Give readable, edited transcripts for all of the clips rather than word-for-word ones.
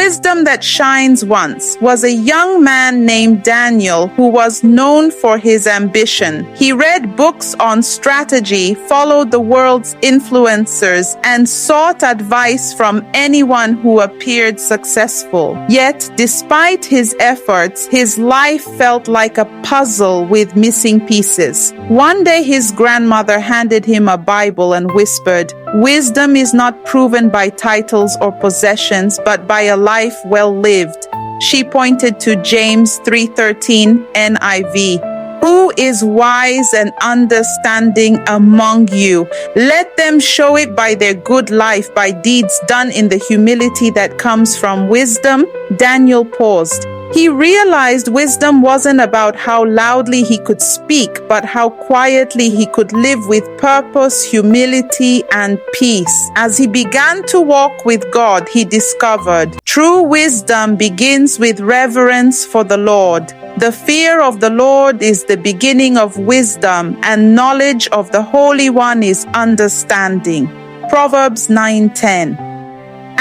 wisdom that shines once was a young man named Daniel who was known for his ambition. He read books on strategy, followed the world's influencers, and sought advice from anyone who appeared successful. Yet, despite his efforts, his life felt like a puzzle with missing pieces. One day, his grandmother handed him a Bible and whispered, "Wisdom is not proven by titles or possessions, but by a life well lived." She pointed to James 3:13 NIV. "Who is wise and understanding among you? Let them show it by their good life, by deeds done in the humility that comes from wisdom." Daniel paused. He realized wisdom wasn't about how loudly he could speak, but how quietly he could live with purpose, humility, and peace. As he began to walk with God, he discovered true wisdom begins with reverence for the Lord. The fear of the Lord is the beginning of wisdom, and knowledge of the Holy One is understanding. Proverbs 9:10.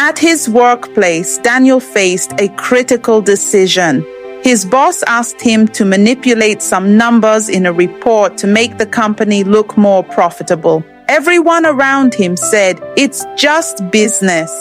At his workplace, Daniel faced a critical decision. His boss asked him to manipulate some numbers in a report to make the company look more profitable. Everyone around him said, "It's just business.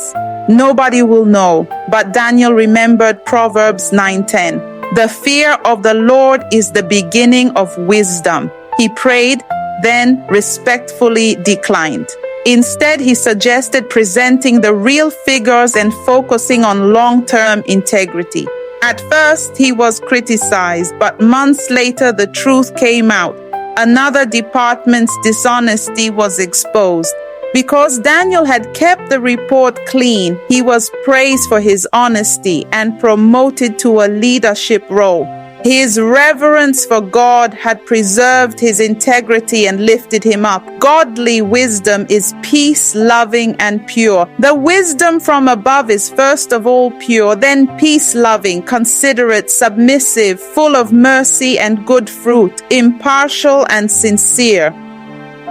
Nobody will know." But Daniel remembered Proverbs 9:10. The fear of the Lord is the beginning of wisdom. He prayed, then respectfully declined. Instead, he suggested presenting the real figures and focusing on long-term integrity. At first, he was criticized, but months later, the truth came out. Another department's dishonesty was exposed. Because Daniel had kept the report clean, he was praised for his honesty and promoted to a leadership role. His reverence for God had preserved his integrity and lifted him up. Godly wisdom is peace-loving and pure. The wisdom from above is first of all pure, then peace-loving, considerate, submissive, full of mercy and good fruit, impartial and sincere.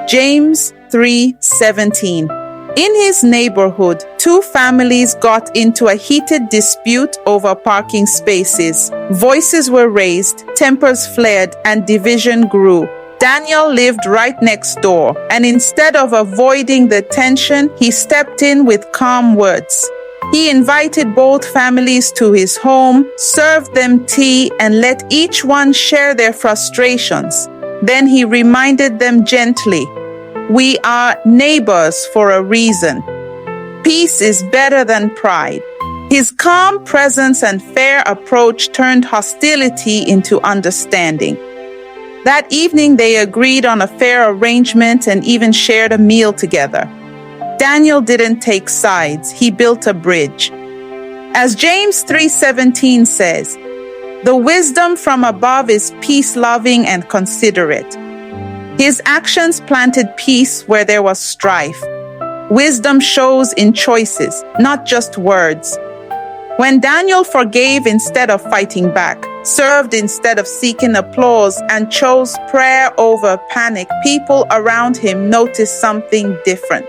James 3:17. In his neighborhood, two families got into a heated dispute over parking spaces. Voices were raised, tempers flared, and division grew. Daniel lived right next door, and instead of avoiding the tension, he stepped in with calm words. He invited both families to his home, served them tea, and let each one share their frustrations. Then he reminded them gently, "We are neighbors for a reason. Peace is better than pride." His calm presence and fair approach turned hostility into understanding. That evening, they agreed on a fair arrangement and even shared a meal together. Daniel didn't take sides. He built a bridge. As James 3:17 says, "The wisdom from above is peace-loving and considerate." His actions planted peace where there was strife. Wisdom shows in choices, not just words. When Daniel forgave instead of fighting back, served instead of seeking applause, and chose prayer over panic, people around him noticed something different.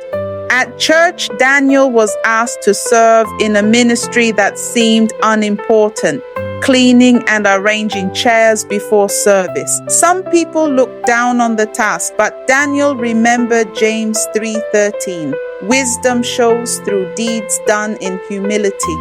At church, Daniel was asked to serve in a ministry that seemed unimportant, cleaning and arranging chairs before service. Some people looked down on the task, but Daniel remembered James 3:13. Wisdom shows through deeds done in humility.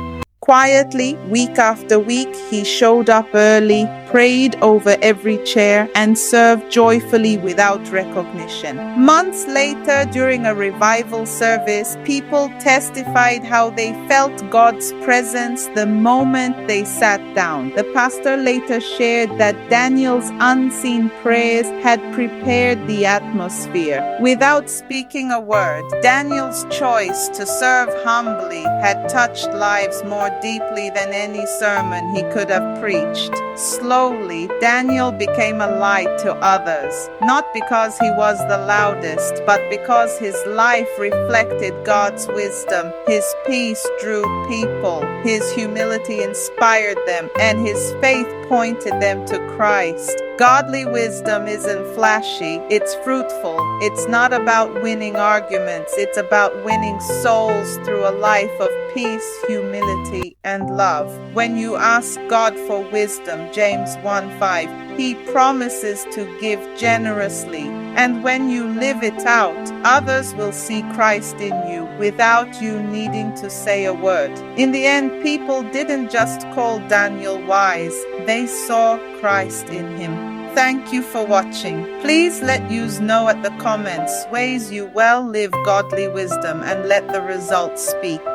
Quietly, week after week, he showed up early, prayed over every chair, and served joyfully without recognition. Months later, during a revival service, people testified how they felt God's presence the moment they sat down. The pastor later shared that Daniel's unseen prayers had prepared the atmosphere. Without speaking a word, Daniel's choice to serve humbly had touched lives more deeply than any sermon he could have preached. Slowly, Daniel became a light to others, not because he was the loudest, but because his life reflected God's wisdom. His peace drew people, his humility inspired them, and his faith pointed them to Christ. Godly wisdom isn't flashy, it's fruitful. It's not about winning arguments, it's about winning souls through a life of peace, humility, and love. When you ask God for wisdom, James 1:5, He promises to give generously. And when you live it out, others will see Christ in you without you needing to say a word. In the end, people didn't just call Daniel wise, they saw Christ in him. Thank you for watching. Please let us know at the comments ways you well live godly wisdom and let the results speak.